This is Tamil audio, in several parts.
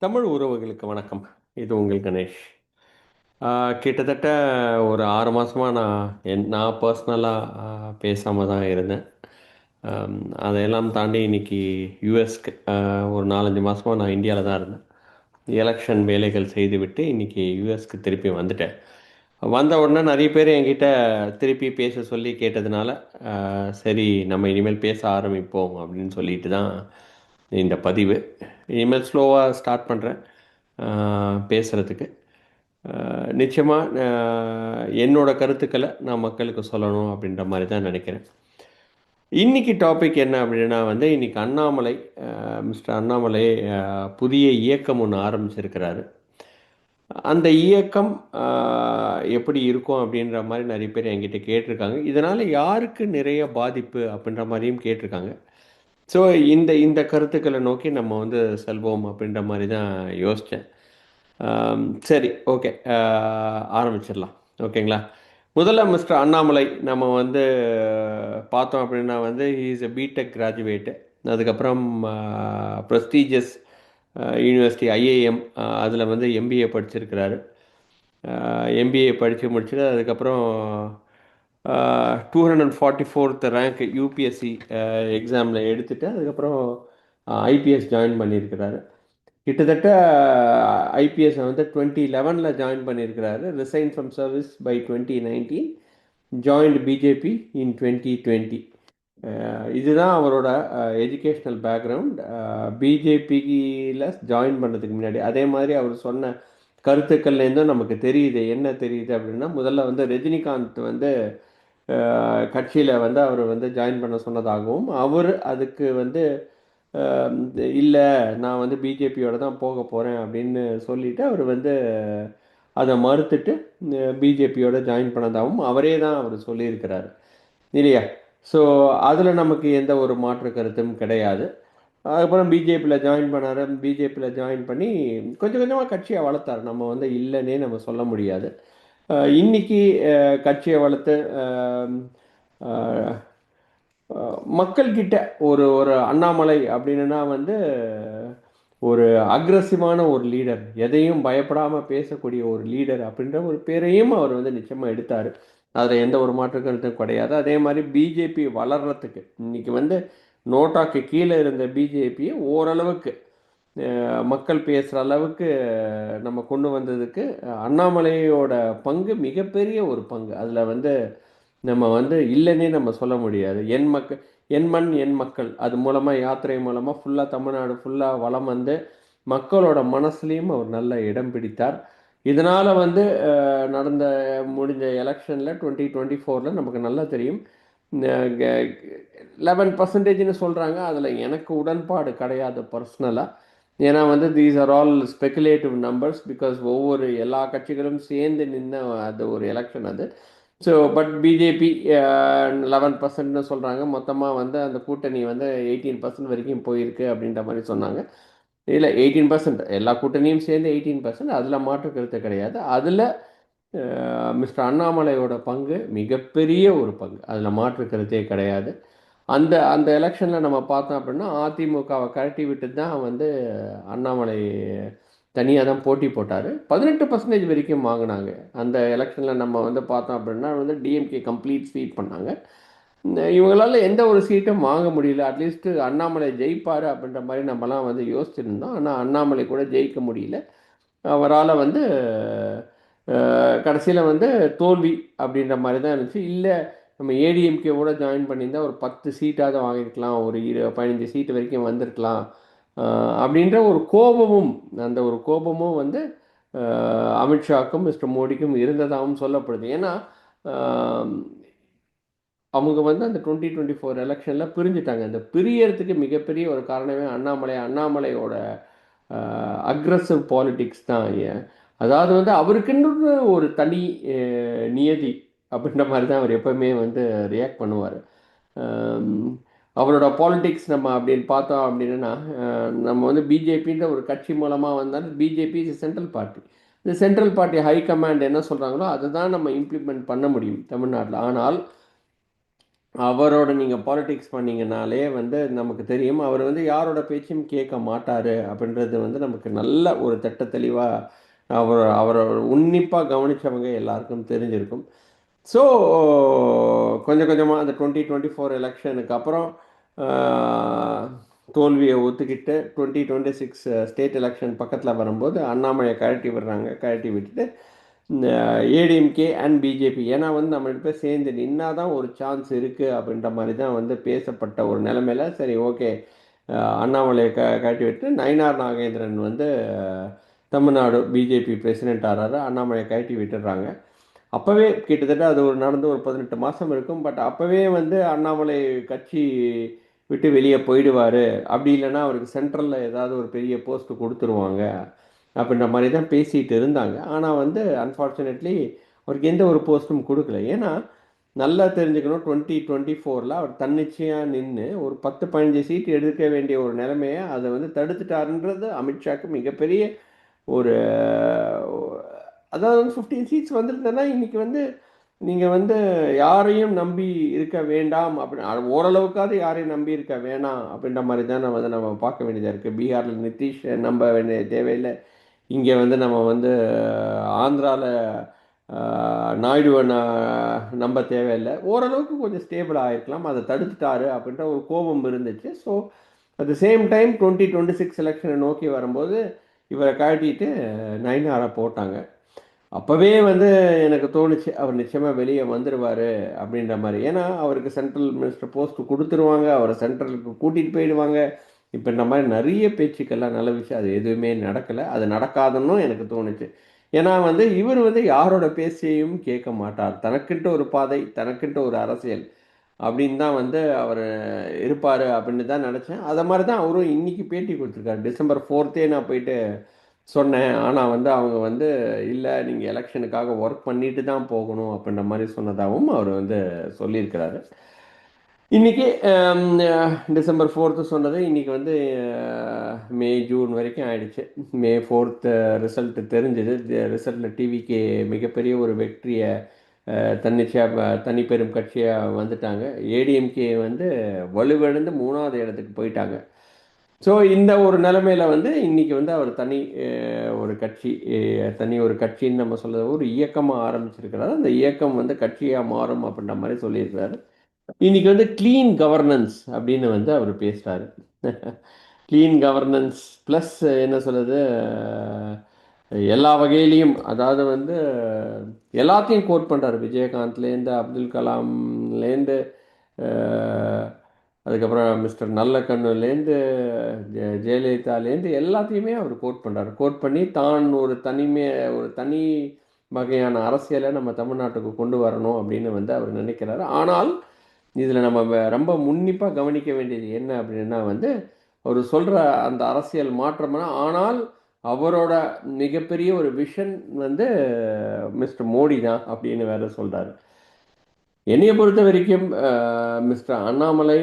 தமிழ் உறவுகளுக்கு வணக்கம். இது உங்கள் கணேஷ். கிட்டத்தட்ட ஒரு 6 மாசமா நான் பர்சனலாக பேசாம தான் இருந்தேன். அம் அதையெல்லாம் தாண்டி இன்னைக்கு யுஎஸ்க்கு ஒரு 4, 5 மாசமா நான் இந்தியால தான் இருந்தேன். எலக்ஷன் வேலைகள் செய்துவிட்டு இன்னைக்கு யுஎஸ்க்கு திருப்பி வந்துட்டேன். வந்த உடனே நெறைய பேர் என்கிட்ட திருப்பி பேச சொல்லி கேட்டதுனால, சரி நம்ம இனிமேல் பேச ஆரம்பிப்போம் அப்படின்னு சொல்லிட்டு தான் இந்த பதிவு. இனிமேல் ஸ்லோவா ஸ்டார்ட் பண்றேன். பேசுறதுக்கு. நிச்சயமா என்னோட கருத்துக்கள நான் மக்களுக்கு சொல்லணும் அப்படின்ற மாரி தான் நெனைக்கிறேன். இன்னைக்கு டாபிக் என்ன அப்படின்னா வந்து, இன்னைக்கு அண்ணாமலை மிஸ்டர் அண்ணாமலை அ புதிய இயக்கம் ஒண்ணு ஆரம்பிச்சிருக்கிறாரு. அந்த இயக்கம் அ எப்படி இருக்கும் அப்படின்ற மாரி நெறைய பேர் என்கிட்ட கேட்டிருக்காங்க. இதனால யாருக்கு நிறைய பாதிப்பு அப்படின்ற மாரியும் கேட்டிருக்காங்க. ஸோ இந்த இந்த கருத்துக்கள நோக்கி நம்ம வந்து செல்வோம் அப்படின்ற மாரி தான் யோசிச்சேன். சரி, ஓகே. ஆரம்பிச்சிடலாம். ஓகேங்களா? முதல்ல மிஸ்டர் அண்ணாமலை நம்ம வந்து பார்த்தோம் அப்படின்னா வந்து he is a BTech graduate. அதுக்கப்புறம் ப்ரெஸ்டீஜியஸ் யூனிவர்சிட்டி ஐஏஎம் அதில் வந்து எம்பிஏ படிச்சிருக்கிறாரு. எம்பிஏ படித்து முடிச்சுட்டு அதுக்கப்புறம் 244th ரேங்க் யூபிஎஸ்சி எக்ஸாமில் எடுத்துட்டு அதுக்கப்புறம் ஐபிஎஸ் ஜாயின் பண்ணியிருக்கிறாரு. கிட்டத்தட்ட ஐபிஎஸ் வந்து 2011 ஜாயின் பண்ணியிருக்கிறாரு. Resign from service by 2019, joined BJP in 2020. இதுதான் அவரோட எஜுகேஷ்னல் பேக்ரவுண்ட். பிஜேபியில் ஜாயின் பண்ணுறதுக்கு முன்னாடி அதே மாதிரி அவர் சொன்ன கருத்துக்கள்லேருந்தும் நமக்கு தெரியுது. என்ன தெரியுது அப்படின்னா, முதல்ல வந்து ரஜினிகாந்த் வந்து கட்சியில் வந்து அவர் வந்து ஜாயின் பண்ண சொன்னதாகவும், அவர் அதுக்கு வந்து இல்லை நான் வந்து பிஜேபியோட தான் போக போகிறேன் அப்படின்னு சொல்லிட்டு அவர் வந்து அதை மறுத்துட்டு பிஜேபியோட ஜாயின் பண்ணதாகவும் அவரே தான் அவர் சொல்லியிருக்கிறாரு இல்லையா? ஸோ அதில் நமக்கு எந்த ஒரு மாற்று கருத்தும் கிடையாது. அதுக்கப்புறம் பிஜேபியில் ஜாயின் பண்ணார். பிஜேபியில் ஜாயின் பண்ணி கொஞ்சம் கொஞ்சமாக கட்சியை வளர்த்தார். நம்ம வந்து இல்லைன்னே நம்ம சொல்ல முடியாது. இன்னைக்கு கட்சியை வளர்த்து மக்கள்கிட்ட ஒரு ஒரு அண்ணாமலை அப்படின்னா வந்து ஒரு அக்ரஸிவான ஒரு லீடர், எதையும் பயப்படாமல் பேசக்கூடிய ஒரு லீடர் அப்படின்ற ஒரு பேரையும் அவர் வந்து நிச்சயமாக எடுத்தார். அதில் எந்த ஒரு மாற்று கருத்தும் கிடையாது. அதே மாதிரி பிஜேபி வளர்கிறதுக்கு இன்னைக்கு வந்து நோட்டாக்கு கீழே இருந்த பிஜேபியை ஓரளவுக்கு மக்கள் பேசுகிற அளவுக்கு நம்ம கொண்டு வந்ததுக்கு அண்ணாமலையோட பங்கு மிகப்பெரிய ஒரு பங்கு. அதில் வந்து நம்ம வந்து இல்லைன்னே நம்ம சொல்ல முடியாது. என் மண் என் மக்கள் அது மூலமாக யாத்திரை மூலமாக ஃபுல்லாக தமிழ்நாடு ஃபுல்லாக வலம் வந்து மக்களோட மனசுலேயும் அவர் நல்ல இடம் பிடித்தார். இதனால் வந்து நடந்த முடிஞ்ச எலெக்ஷனில் 2024 நமக்கு நல்லா தெரியும். 11%ன்னு சொல்கிறாங்க. அதில் எனக்கு உடன்பாடு கிடையாது பர்சனலாக. ஏன்னா வந்து these are all speculative numbers. Because ஒவ்வொரு எல்லா கட்சிகளும் சேர்ந்து நின்ன அது ஒரு எலெக்ஷன் அது. ஸோ பட் பிஜேபி 11%ன்னு சொல்கிறாங்க. மொத்தமாக வந்து அந்த கூட்டணி வந்து 18% வரைக்கும் போயிருக்கு அப்படின்ற மாதிரி சொன்னாங்க. இல்லை, 18% எல்லா கூட்டணியும் சேர்ந்து 18%, அதில் மாற்று கருத்து கிடையாது. அதில் மிஸ்டர் அண்ணாமலையோட பங்கு மிகப்பெரிய ஒரு பங்கு, அதில் மாற்று கருத்தே கிடையாது. அந்த அந்த எலெக்ஷனில் நம்ம பார்த்தோம் அப்படின்னா அதிமுகவை கழட்டி விட்டு தான் வந்து அண்ணாமலை தனியாக தான் போட்டி போட்டார். 18% வரைக்கும் வாங்கினாங்க. அந்த எலெக்ஷனில் நம்ம வந்து பார்த்தோம் அப்படின்னா வந்து டிஎம்கே கம்ப்ளீட் ஸ்வீப் பண்ணாங்க. இவங்களால எந்த ஒரு சீட்டும் வாங்க முடியல. அட்லீஸ்ட்டு அண்ணாமலை ஜெயிப்பார் அப்படின்ற மாதிரி நம்மலாம் வந்து யோசிச்சிருந்தோம். ஆனால் அண்ணாமலை கூட ஜெயிக்க முடியல. அவரால் வந்து கடைசியில் வந்து தோல்வி அப்படின்ற மாதிரி தான் இருந்துச்சு. இல்லை, நம்ம ஏடிஎம்கேவோட ஜாயின் பண்ணியிருந்தால் ஒரு 10 சீட்டாவது வாங்கியிருக்கலாம், ஒரு 15 சீட்டு வரைக்கும் வந்திருக்கலாம் அப்படின்ற ஒரு கோபமும், அந்த ஒரு கோபமும் வந்து அமித்ஷாக்கும் மிஸ்டர் மோடிக்கும் இருந்ததாகவும் சொல்லப்படுது. ஏன்னா அவங்க வந்து அந்த 2024 எலெக்ஷனில் பிரிஞ்சுட்டாங்க. அந்த பிரியறதுக்கு மிகப்பெரிய ஒரு காரணமே அண்ணாமலையோட அக்ரஸிவ் பாலிடிக்ஸ் தான். அதாவது வந்து அவருக்குன்னு ஒரு தனி நியதி அப்படின்ற மாதிரி தான் அவர் எப்பவுமே வந்து ரியாக்ட் பண்ணுவார். அவரோட பாலிடிக்ஸ் நம்ம அப்படின்னு பார்த்தோம் அப்படின்னா நம்ம வந்து பிஜேபின்ற ஒரு கட்சி மூலமாக வந்தாலும் பிஜேபி இஸ் சென்ட்ரல் பார்ட்டி. இந்த சென்ட்ரல் பார்ட்டி ஹை கமாண்ட் என்ன சொல்கிறாங்களோ அதை தான் நம்ம இம்ப்ளிமெண்ட் பண்ண முடியும் தமிழ்நாட்டில். ஆனால் அவரோட நீங்கள் பாலிடிக்ஸ் பண்ணீங்கனாலே வந்து நமக்கு தெரியும், அவர் வந்து யாரோட பேச்சையும் கேட்க மாட்டார் அப்படின்றது வந்து நமக்கு நல்ல ஒரு திட்ட தெளிவாக அவரை உன்னிப்பாக கவனித்தவங்க எல்லாருக்கும் தெரிஞ்சிருக்கும். ஸோ கொஞ்சம் கொஞ்சமாக அந்த 2024 எலெக்ஷனுக்கு அப்புறம் ஆஹ், தோல்வியை ஒத்துக்கிட்டு 2026 ஸ்டேட் எலெக்ஷன் பக்கத்தில் வரும்போது அண்ணாமலையை கழட்டி விடுறாங்க. கழட்டி விட்டுட்டு இந்த ஏடிஎம்கே அண்ட் பிஜேபி, ஏன்னா வந்து நம்ம ரெண்டு பேர் சேர்ந்து நின்னா தான் ஒரு சான்ஸ் இருக்குது அப்படின்ற மாதிரி தான் வந்து பேசப்பட்ட ஒரு நிலைமையில சரி ஓகே அண்ணாமலையை கழட்டி விட்டு நயினார் நாகேந்திரன் வந்து தமிழ்நாடு பிஜேபி பிரசிடென்ட் ஆகிறாரு. அண்ணாமலையை கழட்டி விட்டுடுறாங்க. அப்போவே கிட்டத்தட்ட அது ஒரு நடந்து ஒரு 18 மாதம் இருக்கும். பட் அப்போவே வந்து அண்ணாமலை கட்சி விட்டு வெளியே போயிடுவார், அப்படி இல்லைன்னா அவருக்கு சென்ட்ரலில் ஏதாவது ஒரு பெரிய போஸ்ட் கொடுத்துருவாங்க அப்படின்ற மாதிரி தான் பேசிகிட்டு இருந்தாங்க. ஆனால் வந்து அன்ஃபார்ச்சுனேட்லி அவருக்கு எந்த ஒரு போஸ்ட்டும் கொடுக்கல. ஏன்னா நல்லா தெரிஞ்சுக்கணும், 2024 அவர் தன்னிச்சையாக நின்று ஒரு 10-15 சீட்டு எடுக்க வேண்டிய ஒரு நிலைமையை அதை வந்து தடுத்துட்டாருன்றது அமித்ஷாக்கு மிகப்பெரிய ஒரு அதாவது 15 சீட்ஸ் வந்திருந்தேன்னா இன்னைக்கு வந்து நீங்கள் வந்து யாரையும் நம்பி இருக்க வேண்டாம் அப்படின்னு ஓரளவுக்காவது யாரையும் நம்பி இருக்க வேணாம் அப்படின்ற மாதிரி தான் நம்ம பார்க்க வேண்டியதாக இருக்குது. பீகாரில் நிதிஷ் நம்ப வேண்டிய தேவையில்லை. இங்கே வந்து நம்ம வந்து ஆந்திராவில் நாயுடுவை நம்ப தேவையில்லை. ஓரளவுக்கு கொஞ்சம் ஸ்டேபிள் ஆகிருக்கலாம், அதை தடுத்துட்டாரு அப்படின்ற ஒரு கோபம் இருந்துச்சு. So at the same time 2026 எலெக்ஷனை நோக்கி வரும்போது இவரை காட்டிட்டு நயினாரை போட்டாங்க. அப்போவே வந்து எனக்கு தோணுச்சு அவர் நிச்சயமாக வெளியே வந்துடுவார் அப்படின்ற மாதிரி. ஏன்னா அவருக்கு சென்ட்ரல் மினிஸ்டர் போஸ்ட் கொடுத்துருவாங்க, அவரை சென்ட்ரலுக்கு கூட்டிகிட்டு போயிடுவாங்க. இப்போ இந்த மாதிரி நிறைய பேச்சுக்கெல்லாம் நல்ல விஷயம், அது எதுவுமே நடக்கலை. அது நடக்காதுன்னு எனக்கு தோணுச்சு. ஏன்னா வந்து இவர் வந்து யாரோட பேச்சையும் கேட்க மாட்டார். தனக்குன்ட்டு ஒரு பாதை, தனக்குன்ட்டு ஒரு அரசியல் அப்படின்னு தான் வந்து அவர் இருப்பார் அப்படின்னு தான் நினச்சேன். அதை மாதிரி தான் அவரும் இன்னைக்கு பேட்டி கொடுத்துருக்காரு. டிசம்பர் 4 நான் போயிட்டு சொன்னேன். ஆனால் வந்து அவங்க வந்து இல்லை, நீங்கள் எலெக்ஷனுக்காக ஒர்க் பண்ணிட்டு தான் போகணும் அப்படின்ற மாதிரி சொன்னதாகவும் அவர் வந்து சொல்லியிருக்கிறாரு. இன்னைக்கு டிசம்பர் 4 சொன்னது இன்னைக்கு வந்து மே ஜூன் வரைக்கும் ஆயிடுச்சு. மே 4 ரிசல்ட் தெரிஞ்சது. ரிசல்ட்டில் டிவிக்கு மிகப்பெரிய ஒரு வெற்றியை தன்னிச்சையாக தனிப்பெரும் கட்சியாக வந்துட்டாங்க. ஏடிஎம்கே வந்து வலுவிழந்து 3வது இடத்துக்கு போயிட்டாங்க. ஸோ இந்த ஒரு நிலைமையில வந்து இன்னைக்கு வந்து அவர் தனி ஒரு கட்சி, தனி ஒரு கட்சின்னு நம்ம சொல்றது ஒரு இயக்கமாக ஆரம்பிச்சிருக்கிறாரு. அந்த இயக்கம் வந்து கட்சியாக மாறும் அப்படின்ற மாதிரி சொல்லியிருக்கிறாரு. இன்னைக்கு வந்து க்ளீன் கவர்னன்ஸ் அப்படின்னு வந்து அவர் பேசுகிறாரு. க்ளீன் கவர்னன்ஸ் ப்ளஸ் என்ன சொல்கிறது, எல்லா வகையிலையும், அதாவது வந்து எல்லாத்தையும் கோட் பண்ணுறாரு. விஜயகாந்த்லேருந்து அப்துல் கலாம்லேருந்து அதுக்கப்புறம் மிஸ்டர் நல்லக்கண்ணுலேருந்து ஜெயலலிதாலேருந்து எல்லாத்தையுமே அவர் கோட் பண்ணுறாரு. கோட் பண்ணி தான் ஒரு தனி வகையான அரசியலை நம்ம தமிழ்நாட்டுக்கு கொண்டு வரணும் அப்படின்னு வந்து அவர் நினைக்கிறாரு. ஆனால் இதில் நம்ம ரொம்ப உன்னிப்பாக கவனிக்க வேண்டியது என்ன அப்படின்னா வந்து அவர் சொல்கிற அந்த அரசியல் மாற்றம்னா, ஆனால் அவரோட மிகப்பெரிய ஒரு விஷன் வந்து மிஸ்டர் மோடி தான் அப்படின்னு வேற சொல்கிறாரு. என்னையை பொறுத்த வரைக்கும் மிஸ்டர் அண்ணாமலை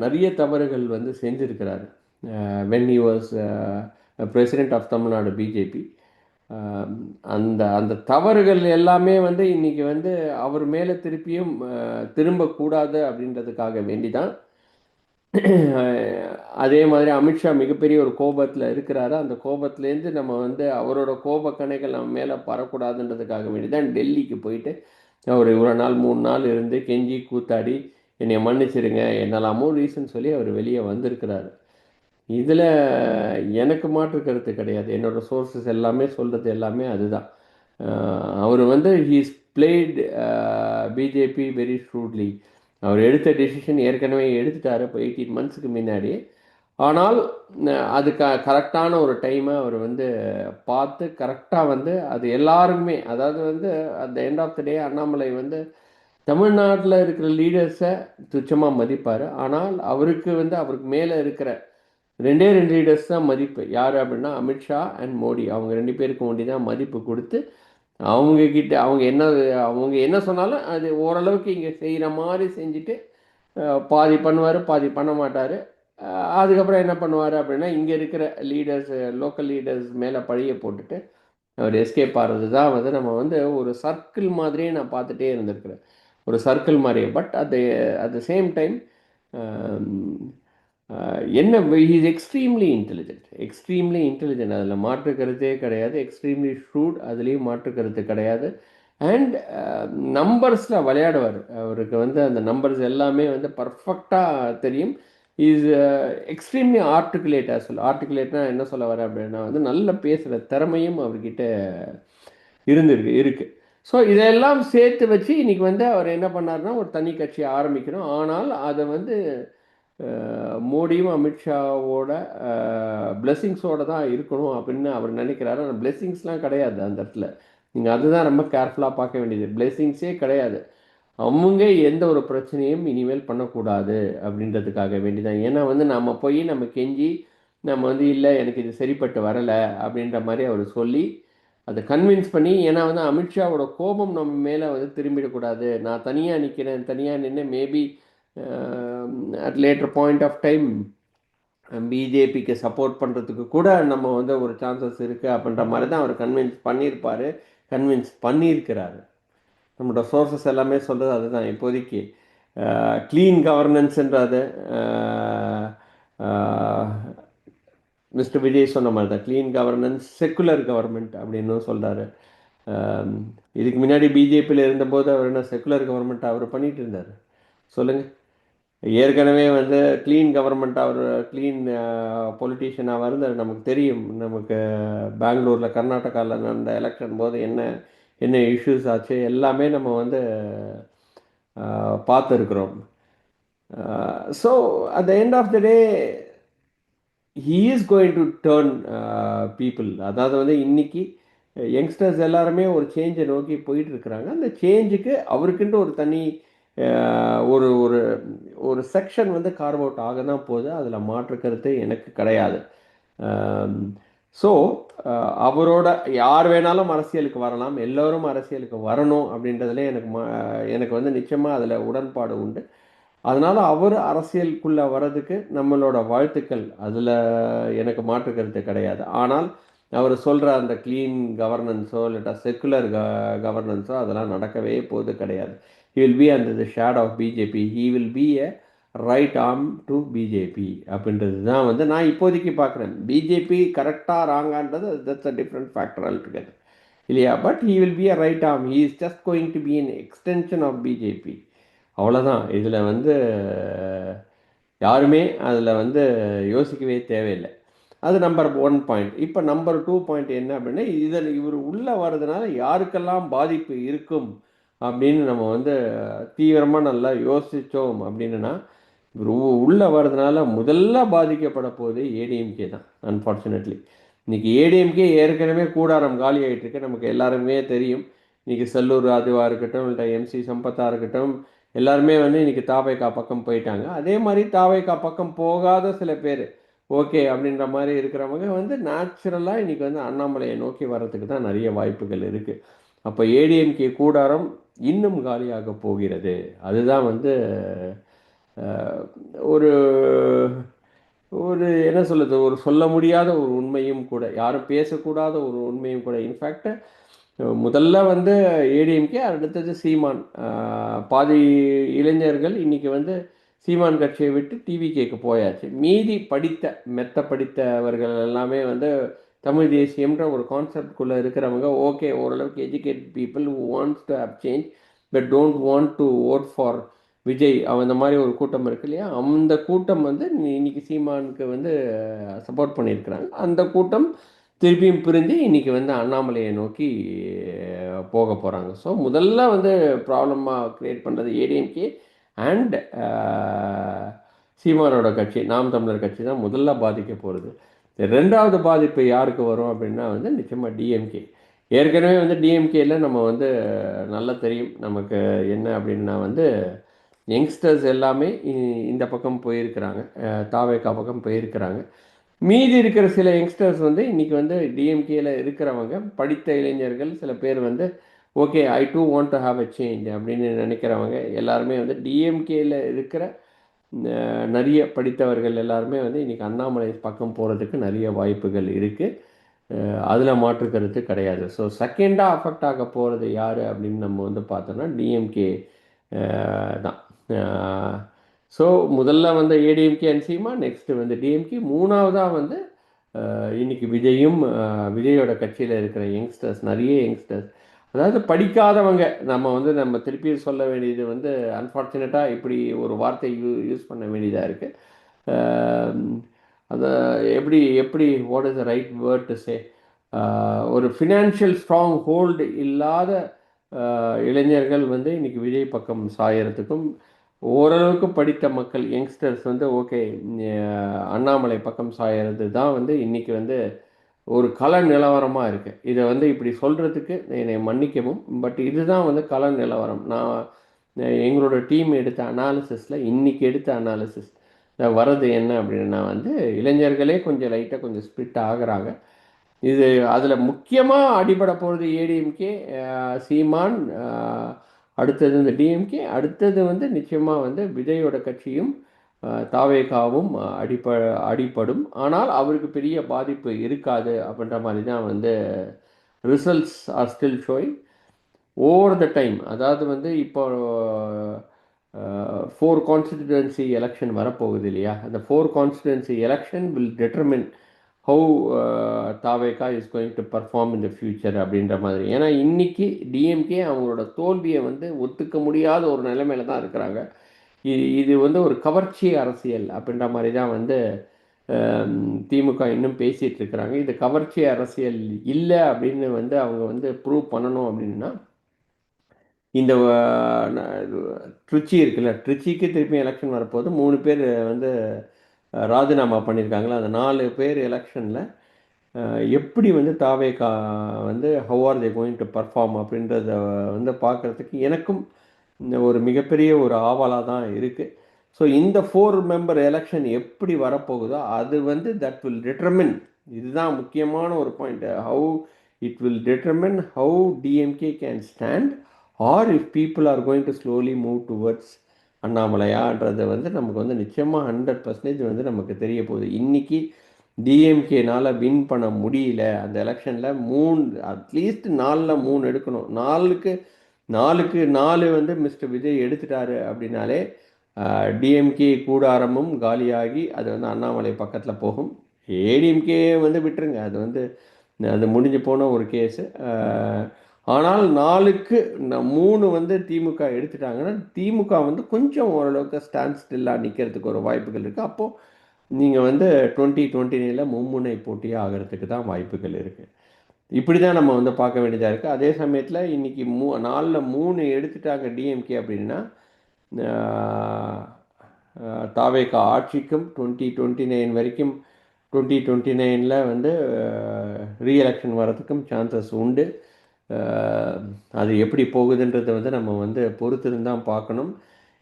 நிறைய தவறுகள் வந்து செஞ்சிருக்கிறாரு. When he was president of Tamil Nadu BJP, அந்த அந்த தவறுகள் எல்லாமே வந்து இன்னைக்கு வந்து அவர் மேலே திருப்பியும் திரும்பக்கூடாது அப்படின்றதுக்காக வேண்டி தான். அதே மாதிரி அமித்ஷா மிகப்பெரிய ஒரு கோபத்தில் இருக்கிறாரு. அந்த கோபத்துலேருந்து நம்ம வந்து அவரோட கோபக்கணைகள் நம்ம மேலே பரக்கூடாதுன்றதுக்காக வேண்டி தான் டெல்லிக்கு போயிட்டு அவர் இவ்வளோ நாள் 3 நாள் இருந்து கெஞ்சி கூத்தாடி என்னை மன்னிச்சிடுங்க என்னெல்லாமோ ரீசன் சொல்லி அவர் வெளியே வந்திருக்கிறாரு. இதில் எனக்கு மாற்று கருத்து கிடையாது. என்னோடய சோர்ஸஸ் எல்லாமே சொல்கிறது எல்லாமே அதுதான். அவர் வந்து ஹீஸ் பிளேட் பிஜேபி வெரி ஷ்ரூட்லி. அவர் எடுத்த டெசிஷன் ஏற்கனவே எடுத்துட்டார் இப்போ 18 மந்த்ஸுக்கு முன்னாடி. ஆனால் அது கரெக்டான ஒரு டைமை அவர் வந்து பார்த்து கரெக்டாக வந்து அது எல்லாருக்குமே, அதாவது வந்து at the end of the day Annamalai வந்து தமிழ்நாட்டில் இருக்கிற லீடர்ஸை துச்சமாக மதிப்பார். ஆனால் அவருக்கு மேலே இருக்கிற 2 லீடர்ஸ் தான் மதிப்பு. யார் அப்படின்னா அமித்ஷா அண்ட் மோடி. அவங்க 2 பேருக்கு மோடி தான் மதிப்பு கொடுத்து அவங்கக்கிட்ட அவங்க என்ன சொன்னாலும் அது ஓரளவுக்கு இங்கே செய்கிற மாதிரி செஞ்சுட்டு பாதி பண்ணுவார், பாதி பண்ண மாட்டார். அதுக்கப்புறம் என்ன பண்ணுவார் அப்படின்னா இங்கே இருக்கிற லீடர்ஸ், லோக்கல் லீடர்ஸ் மேலே பழியை போட்டுட்டு அவர் எஸ்கேப் ஆகிறது தான் வந்து நம்ம வந்து ஒரு சர்க்கிள் மாதிரியே நான் பார்த்துட்டே இருந்திருக்கிறேன். ஒரு சர்க்கிள் மாதிரி. But at the same time என்ன, is extremely intelligent, extremely intelligent, அதில் மாற்று கருத்தே கிடையாது. எக்ஸ்ட்ரீம்லி ஷூட், அதுலேயும் மாற்று கருத்து கிடையாது. அண்ட் நம்பர்ஸில் விளையாடுவார். அவருக்கு வந்து அந்த நம்பர்ஸ் எல்லாமே வந்து பர்ஃபெக்டாக தெரியும். Is extremely articulate. ஆர்டிகுலேட்னா என்ன சொல்ல வர அப்படின்னா வந்து நல்ல பேசுகிற திறமையும் அவர்கிட்ட இருக்கு. ஸோ இதெல்லாம் சேர்த்து வச்சு இன்னைக்கு வந்து அவர் என்ன பண்ணார்னா ஒரு தனி கட்சியை ஆரம்பிக்கணும். ஆனால் அதை வந்து மோடியும் அமித்ஷாவோட பிளெஸ்ஸிங்ஸோடு தான் இருக்கணும் அப்படின்னு அவர் நினைக்கிறாரு. ஆனால் பிளெஸ்ஸிங்ஸ்லாம் கிடையாது அந்த இடத்துல. நீங்கள் அதுதான் ரொம்ப கேர்ஃபுல்லாக பார்க்க வேண்டியது. பிளெஸ்ஸிங்ஸே கிடையாது. அவங்க எந்த ஒரு பிரச்சனையும் இனிமேல் பண்ணக்கூடாது அப்படின்றதுக்காக வேண்டிதான். ஏன்னா வந்து நம்ம போய் நம்ம கெஞ்சி நம்ம வந்து இல்லை எனக்கு இது சரிப்பட்டு வரலை அப்படின்ற மாதிரி அவர் சொல்லி அதை கன்வின்ஸ் பண்ணி, ஏன்னா வந்து அமித்ஷாவோட கோபம் நம்ம மேலே வந்து திரும்பிடக்கூடாது. நான் தனியாக நிற்கிறேன், தனியாக நின்று maybe at later point of time பிஜேபிக்கு சப்போர்ட் பண்ணுறதுக்கு கூட நம்ம வந்து ஒரு சான்சஸ் இருக்குது அப்படின்ற மாதிரி தான் அவர் கன்வின்ஸ் பண்ணியிருக்கிறாரு. நம்மளோட சோர்ஸஸ் எல்லாமே சொல்கிறது அதுதான். இப்போதைக்கு க்ளீன் கவர்னன்ஸ்ன்றது மிஸ்டர் விஜய் சொன்ன மாதிரி தான். க்ளீன் கவர்னன்ஸ், செக்குலர் கவர்மெண்ட் அப்படின்னு சொல்கிறாரு. இதுக்கு முன்னாடி பிஜேபியில் இருந்தபோது அவர் என்ன செக்குலர் கவர்மெண்ட் அவர் பண்ணிகிட்டு இருந்தார் சொல்லுங்கள். ஏற்கனவே வந்து க்ளீன் கவர்மெண்ட், அவர் க்ளீன் பொலிட்டீஷியனாக இருந்தார். நமக்கு தெரியும். நமக்கு பெங்களூரில் கர்நாடகாவில் நடந்த எலெக்ஷன் போது என்ன இஷ்யூஸ் ஆச்சு எல்லாமே நம்ம வந்து பார்த்துருக்குறோம். So at the end of the day he is going to turn people. அதாவது வந்து இன்னைக்கு யங்ஸ்டர்ஸ் எல்லாருமே ஒரு சேஞ்சை நோக்கி போயிட்டு இருக்கிறாங்க. அந்த சேஞ்சுக்கு அவருக்குன்ட்டு ஒரு தனி ஒரு ஒரு ஒரு செக்ஷன் வந்து கார்வ் அவுட் ஆக தான் போகுது. அதில் மாற்று கருத்து எனக்கு கிடையாது. ஸோ அவரோட யார் வேணாலும் அரசியலுக்கு வரலாம், எல்லோரும் அரசியலுக்கு வரணும் அப்படின்றதுல எனக்கு வந்து நிச்சயமாக அதில் உடன்பாடு உண்டு. அதனால் அவர் அரசியலுக்குள்ளே வர்றதுக்கு நம்மளோட வாழ்த்துக்கள், அதில் எனக்கு மாற்று கருத்து கிடையாது. ஆனால் அவர் சொல்கிற அந்த க்ளீன் கவர்னன்ஸோ இல்லாட்டா செக்குலர் கவர்னன்ஸோ அதெல்லாம் நடக்கவே போது கிடையாது. He will be under the shadow of BJP. He will be a right arm to BJP அப்படின்றது தான் வந்து நான் இப்போதைக்கு பார்க்குறேன். பிஜேபி கரெக்டாக ராங்கான்றது that's a different factor altogether இல்லையா. But he will be a right arm. He is just going to be an extension of BJP. அவ்வளோதான். இதில் வந்து யாருமே அதில் வந்து யோசிக்கவே தேவையில்லை. அது நம்பர் 1 பாயிண்ட். இப்போ நம்பர் 2 பாயிண்ட் என்ன அப்படின்னா, இதில் இவர் உள்ளே வர்றதுனால யாருக்கெல்லாம் பாதிப்பு இருக்கும் அப்படின்னு நம்ம வந்து தீவிரமாக நல்லா யோசித்தோம் அப்படின்னா, இவர் உள்ளே வர்றதுனால முதல்ல பாதிக்கப்பட போகுது ஏடிஎம்கே தான். அன்ஃபார்ச்சுனேட்லி இன்றைக்கி ஏடிஎம்கே ஏற்கனவே கூடாரம் காலி ஆகிட்டு இருக்கு. நமக்கு எல்லாருமே தெரியும். இன்றைக்கி செல்லூர் ராஜுவாக இருக்கட்டும், இல்லை எம்சி சம்பத்தாக இருக்கட்டும், எல்லாருமே வந்து இன்றைக்கி தாவேகா பக்கம் போயிட்டாங்க. அதே மாதிரி தாவேகா பக்கம் போகாத சில பேர் ஓகே அப்படின்ற மாதிரி இருக்கிறவங்க வந்து நேச்சுரலாக இன்றைக்கி வந்து அண்ணாமலையை நோக்கி வர்றதுக்கு தான் நிறைய வாய்ப்புகள் இருக்குது. அப்போ ஏடிஎம்கே கூடாரம் இன்னும் காலியாக போகிறது. அதுதான் வந்து ஒரு ஒரு என்ன சொல்லுது, ஒரு சொல்ல முடியாத ஒரு உண்மையும் கூட, யாரும் பேசக்கூடாத ஒரு உண்மையும் கூட. இன்ஃபேக்ட் முதல்ல வந்து ஏடிஎம்கே, அடுத்தது சீமான். பாதி இளைஞர்கள் இன்றைக்கி வந்து சீமான் கட்சியை விட்டு டிவிகேக்கு போயாச்சு. மீதி மெத்த படித்தவர்கள் எல்லாமே வந்து தமிழ் தேசியம்ன்ற ஒரு கான்செப்டுக்குள்ளே இருக்கிறவங்க ஓகே, ஓரளவுக்கு educate people who wants to have change but don't want to vote for Vijay. அந்த மாதிரி ஒரு கூட்டம் இருக்கு இல்லையா, அந்த கூட்டம் வந்து இன்னைக்கு சீமானுக்கு வந்து சப்போர்ட் பண்ணியிருக்கிறாங்க. அந்த கூட்டம் திருப்பியும் பிரிஞ்சு இன்றைக்கி வந்து அண்ணாமலையை நோக்கி போக போகிறாங்க. ஸோ முதல்ல வந்து ப்ராப்ளமாக க்ரியேட் பண்ணுறது ஏடிஎம்கே அண்ட் சீமானோட கட்சி, நாம் தமிழர் கட்சி தான் முதல்ல பாதிக்க போகிறது. ரெண்டாவது பாதிப்பு யாருக்கு வரும் அப்படின்னா வந்து நிச்சயமாக டிஎம்கே. ஏற்கனவே வந்து டிஎம்கேயில் நம்ம வந்து நல்லா தெரியும் நமக்கு என்ன அப்படின்னா வந்து யங்ஸ்டர்ஸ் எல்லாமே இந்த பக்கம் போயிருக்கிறாங்க, தாவேகா பக்கம் போயிருக்கிறாங்க. மீதி இருக்கிற சில யங்ஸ்டர்ஸ் வந்து இன்றைக்கி வந்து டிஎம்கேயில் இருக்கிறவங்க, படித்த இளைஞர்கள் சில பேர் வந்து okay I do want to have a change அப்படின்னு நினைக்கிறவங்க எல்லாருமே வந்து டிஎம்கேயில் இருக்கிற நிறைய படித்தவர்கள் எல்லாருமே வந்து இன்றைக்கி அண்ணாமலை பக்கம் போகிறதுக்கு நிறைய வாய்ப்புகள் இருக்குது. அதில் மாற்று கருத்து கிடையாது. ஸோ செகண்டாக அஃபெக்ட் ஆக போகிறது யார் அப்படின்னு நம்ம வந்து பார்த்தோன்னா டிஎம்கே தான். ஸோ முதல்ல வந்து ஏடிஎம்கே அண்ட் சீமா, நெக்ஸ்ட்டு வந்து டிஎம்கே, மூணாவதாக வந்து இன்னைக்கு விஜயும் விஜயோட கட்சியில் இருக்கிற யங்ஸ்டர்ஸ், நிறைய யங்ஸ்டர்ஸ், அதாவது படிக்காதவங்க. நம்ம திருப்பி சொல்ல வேண்டியது வந்து அன்ஃபார்ச்சுனேட்டாக இப்படி ஒரு வார்த்தை யூஸ் பண்ண வேண்டியதாக இருக்குது. அதை எப்படி எப்படி what is the right word to say, ஒரு ஃபினான்ஷியல் ஸ்ட்ராங் ஹோல்டு இல்லாத இளைஞர்கள் வந்து இன்னைக்கு விஜய் பக்கம் சாயறதுக்கும், ஓரளவுக்கு படித்த மக்கள் யங்ஸ்டர்ஸ் வந்து ஓகே அண்ணாமலை பக்கம் சாயறது தான் வந்து இன்னைக்கு வந்து ஒரு கள நிலவரமாக இருக்குது. இதை வந்து இப்படி சொல்கிறதுக்கு என்னை மன்னிக்கவும், பட் இதுதான் வந்து கள நிலவரம். நான் எங்களோட டீம் எடுத்த அனாலிசிஸில், இன்னைக்கு எடுத்த அனாலிசிஸ் வர்றது என்ன அப்படின்னா வந்து இளைஞர்களே கொஞ்சம் லைட்டாக கொஞ்சம் ஸ்பிட் ஆகுறாங்க. இது அதில் முக்கியமாக அடிபட போகிறது ஏடிஎம்கே, சீமான், அடுத்தது இந்த டிஎம்கே, அடுத்தது வந்து நிச்சயமாக வந்து விஜயோட கட்சியும் தாவேகாவும் அடிப்படும். ஆனால் அவருக்கு பெரிய பாதிப்பு இருக்காது அப்படின்ற மாதிரி தான் வந்து results are still showing over the time. அதாவது வந்து இப்போ 4 கான்ஸ்டிடுவன்சி எலெக்ஷன் வரப்போகுது இல்லையா? அந்த 4 constituency election will determine how TVK is going to perform in the future அப்படின்ற மாதிரி. ஏன்னா இன்னைக்கு டிஎம்கே அவங்களோட தோல்வியை வந்து ஒத்துக்க முடியாத ஒரு நிலைமையில தான் இருக்கிறாங்க. இது வந்து ஒரு கவர்ச்சி அரசியல் அப்படின்ற மாதிரி தான் வந்து திமுக இன்னும் பேசிகிட்டு இருக்கிறாங்க. இது கவர்ச்சி அரசியல் இல்லை அப்படின்னு வந்து அவங்க வந்து ப்ரூவ் பண்ணணும் அப்படின்னா, இந்த ட்ரிச்சி இருக்குல்ல, ட்ரிச்சிக்கு திருப்பி எலெக்ஷன் வரப்போது 3 பேர் வந்து ராஜினாமா பண்ணியிருக்காங்களா, அந்த 4 பேர் எலெக்ஷனில் எப்படி வந்து தாவேகா வந்து how are they going to perform அப்படின்றத வந்து பார்க்குறதுக்கு எனக்கும் ஒரு மிகப்பெரிய ஒரு ஆவலாக தான் இருக்குது. ஸோ இந்த 4 மெம்பர் எலெக்ஷன் எப்படி வரப்போகுதோ அது வந்து தட் வில் டிட்டர்மின், இதுதான் முக்கியமான ஒரு point, how it will determine how DMK can stand or if people are going to slowly move towards அண்ணாமலையான்றதை வந்து நமக்கு வந்து நிச்சயமாக 100% வந்து நமக்கு தெரிய போகுது. இன்றைக்கி டிஎம்கேனால் வின் பண்ண முடியல அந்த எலெக்ஷனில், அட்லீஸ்ட் 4ல் 3 எடுக்கணும். 4க்கு 4 வந்து மிஸ்டர் விஜய் எடுத்துட்டாரு அப்படின்னாலே டிஎம்கே கூடாரமும் காலியாகி அது வந்து அண்ணாமலை பக்கத்தில் போகும். ஏடிஎம்கே வந்து விட்டுருங்க, அது முடிஞ்சு போன ஒரு கேஸு. ஆனால் 4க்கு 3 வந்து திமுக எடுத்துட்டாங்கன்னா திமுக வந்து கொஞ்சம் ஓரளவுக்கு ஸ்டாண்ட் ஸ்டில்லாக நிற்கிறதுக்கு ஒரு வாய்ப்புகள் இருக்குது. அப்போது நீங்கள் வந்து 2029 மும்முனை போட்டியாக ஆகிறதுக்கு தான் வாய்ப்புகள் இருக்குது. இப்படி தான் நம்ம வந்து பார்க்க வேண்டியதாக இருக்குது. அதே சமயத்தில் இன்றைக்கி 4ல் 3 எடுத்துட்டாங்க டிஎம்கே அப்படின்னா, தாவேகா ஆட்சிக்கும் 2029 வரைக்கும், 2029 வந்து ரீஎலெக்ஷன் வரதுக்கும் சான்சஸ் உண்டு. அது எப்படி போகுதுன்றதை வந்து நம்ம வந்து பொறுத்திருந்தான் பார்க்கணும்.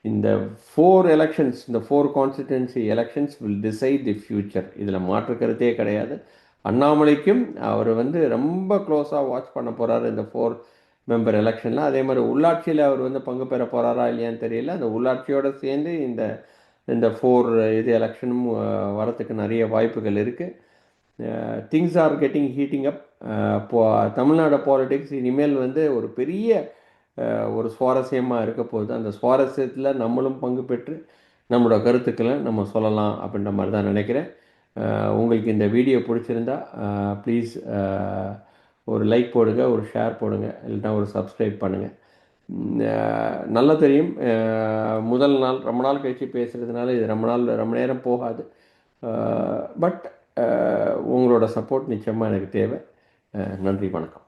இந்த 4 எலெக்ஷன்ஸ், இந்த 4 constituency elections will decide the future. இதில் மாற்று கருத்தே கிடையாது. அண்ணாமலைக்கும் அவர் வந்து ரொம்ப க்ளோஸாக வாட்ச் பண்ண போகிறாரு இந்த 4 மெம்பர் எலெக்ஷனில். அதே மாதிரி உள்ளாட்சியில் அவர் வந்து பங்கு பெற போகிறாரா இல்லையான்னு தெரியல. அந்த உள்ளாட்சியோடு சேர்ந்து இந்த இந்த 4 எலெக்ஷனும் வரத்துக்கு நிறைய வாய்ப்புகள் இருக்குது. Things are getting heating up. Tamil Nadu politics இனிமேல் வந்து ஒரு பெரிய ஒரு சுவாரஸ்யமாக இருக்க போகுது. அந்த சுவாரஸ்யத்தில் நம்மளும் பங்கு பெற்று நம்மளோட கருத்துக்களை நம்ம சொல்லலாம் அப்படின்ற மாதிரி தான் நினைக்கிறேன். உங்களுக்கு இந்த வீடியோ பிடிச்சிருந்தா ப்ளீஸ் ஒரு லைக் போடுங்க, ஒரு ஷேர் போடுங்க, இல்லைன்னா ஒரு சப்ஸ்கிரைப் பண்ணுங்கள். நல்லா தெரியும், முதல் நாள் ரொம்ப நாள் கழித்து பேசுகிறதுனால இது ரொம்ப நேரம் போகாது. பட் உங்களோட சப்போர்ட் நிச்சயமாக எனக்கு தேவை. நன்றி, வணக்கம்.